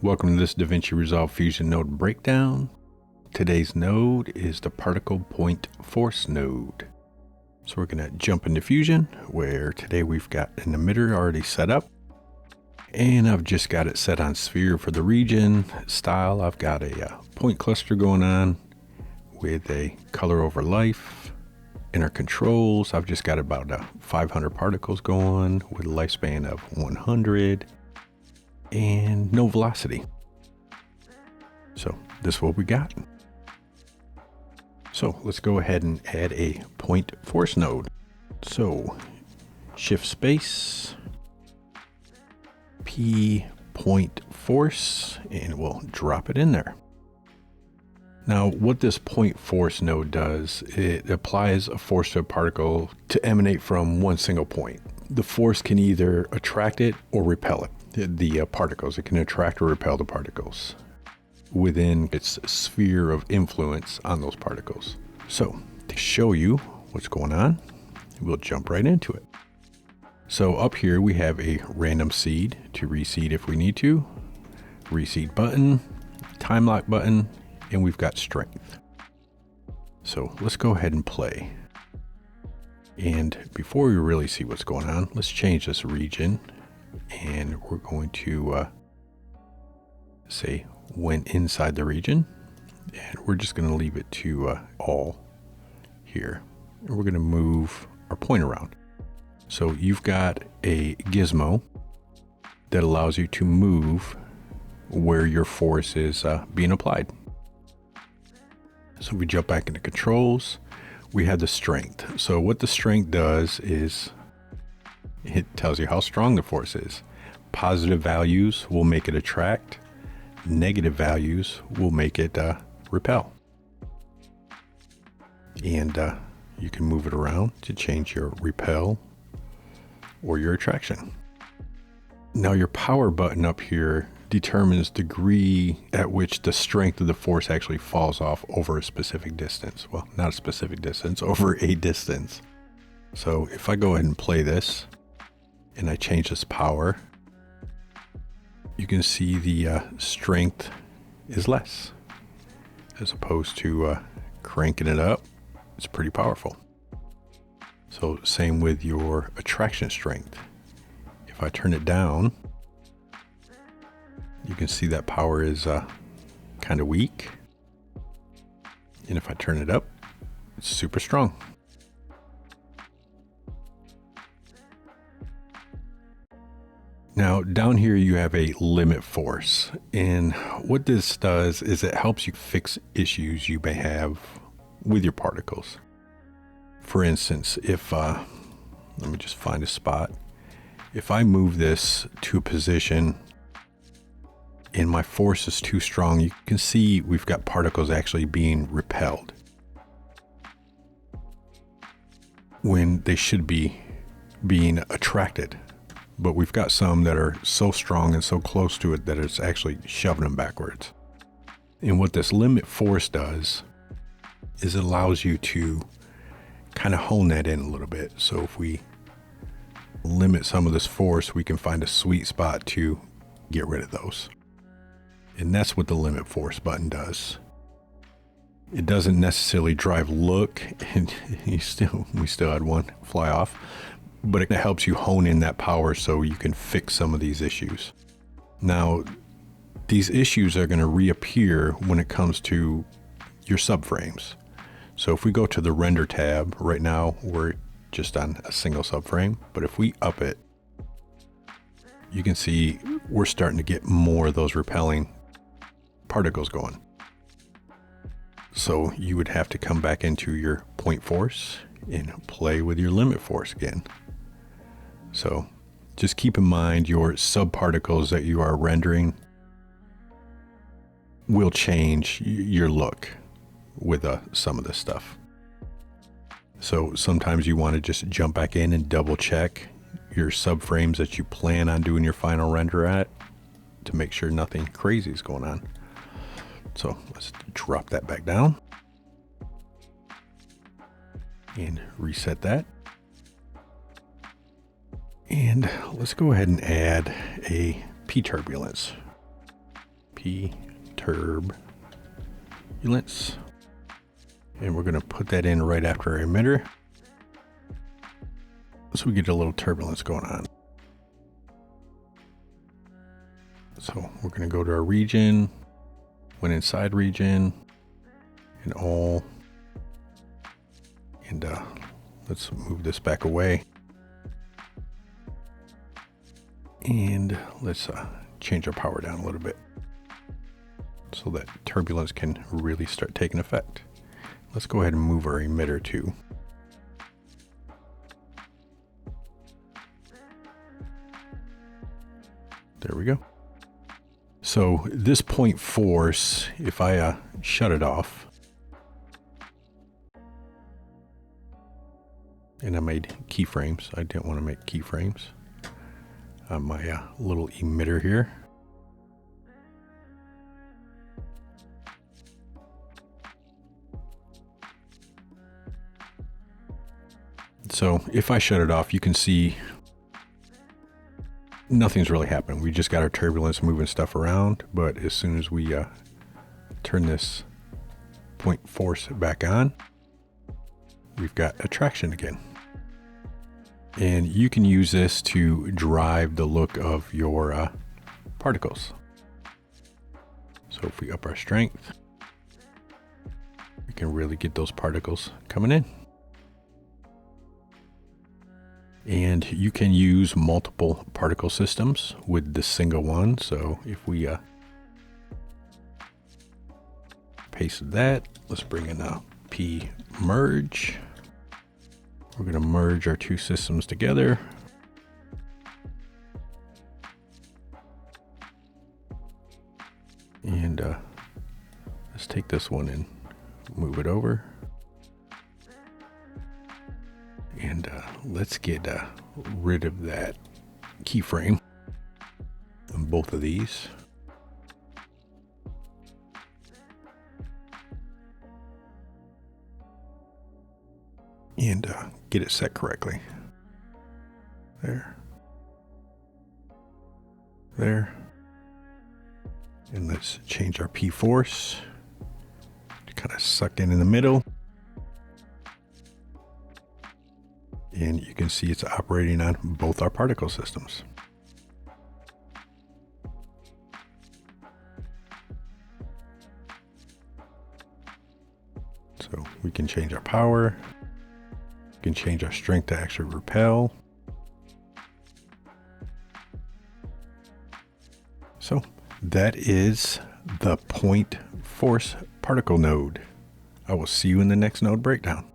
Welcome to this DaVinci Resolve Fusion node breakdown. Today's node is the particle point force node. So we're going to jump into Fusion, where today we've got an emitter already set up. And I've just got it set on sphere for the region style. I've got a point cluster going on with a color over life. In our controls, I've just got about 500 particles going with a lifespan of 100 and no velocity. So this is what we got. So let's go ahead and add a point force node. So shift space, P point force, and we'll drop it in there. Now, what this point force node does, it applies a force to a particle to emanate from one single point. The force can either attract it or repel it, the particles. It can attract or repel the particles within its sphere of influence on those particles. So, to show you what's going on, we'll jump right into it. So up here we have a random seed to reseed if we need to, reseed button, time lock button, and we've got strength. So let's go ahead and play. And before we really see what's going on, let's change this region. And we're going to say when inside the region. And we're just going to leave it to all here. And we're going to move our point around. So you've got a gizmo that allows you to move where your force is being applied. So if we jump back into controls, we have the strength. So what the strength does is it tells you how strong the force is. Positive values will make it attract. Negative values will make it repel. And you can move it around to change your repel or your attraction. Now your power button up here determines degree at which the strength of the force actually falls off over a specific distance. Well, not a specific distance, over a distance. So if I go ahead and play this and I change this power, you can see the strength is less as opposed to cranking it up. It's pretty powerful. So same with your attraction strength. If I turn it down, you can see that power is kind of weak. And if I turn it up, it's super strong. Now down here you have a limit force. And what this does is it helps you fix issues you may have with your particles. For instance, if, let me just find a spot. If I move this to a position and my force is too strong, you can see we've got particles actually being repelled when they should be being attracted. But we've got some that are so strong and so close to it that it's actually shoving them backwards. And what this limit force does is it allows you to kind of hone that in a little bit. So if we limit some of this force, we can find a sweet spot to get rid of those. And that's what the limit force button does. It doesn't necessarily drive look, and we still had one fly off, but it helps you hone in that power so you can fix some of these issues. Now, these issues are going to reappear when it comes to your subframes. So if we go to the render tab, right now we're just on a single subframe, but if we up it, you can see we're starting to get more of those repelling particles going. So you would have to come back into your point force and play with your limit force again. So just keep in mind your subparticles that you are rendering will change your look with some of this stuff. So sometimes you want to just jump back in and double check your subframes that you plan on doing your final render at to make sure nothing crazy is going on. So let's drop that back down and reset that. And let's go ahead and add a P turbulence. P turbulence. And we're going to put that in right after our emitter, so we get a little turbulence going on. So we're going to go to our region, when inside region, and all. And let's move this back away. And let's change our power down a little bit so that turbulence can really start taking effect. Let's go ahead and move our emitter too. There we go. So this point force, if I shut it off, and I made keyframes. I didn't want to make keyframes on my little emitter here. So if I shut it off, you can see nothing's really happening. We just got our turbulence moving stuff around, but as soon as we turn this point force back on, we've got attraction again. And you can use this to drive the look of your particles. So if we up our strength, we can really get those particles coming in. And you can use multiple particle systems with this single one. So if we paste that, let's bring in a P merge. We're going to merge our two systems together. And let's take this one and move it over. And let's get rid of that keyframe on both of these. And get it set correctly. There. There. And let's change our P force to kind of suck in the middle. And you can see it's operating on both our particle systems. So we can change our power. We can change our strength to actually repel. So that is the point force particle node. I will see you in the next node breakdown.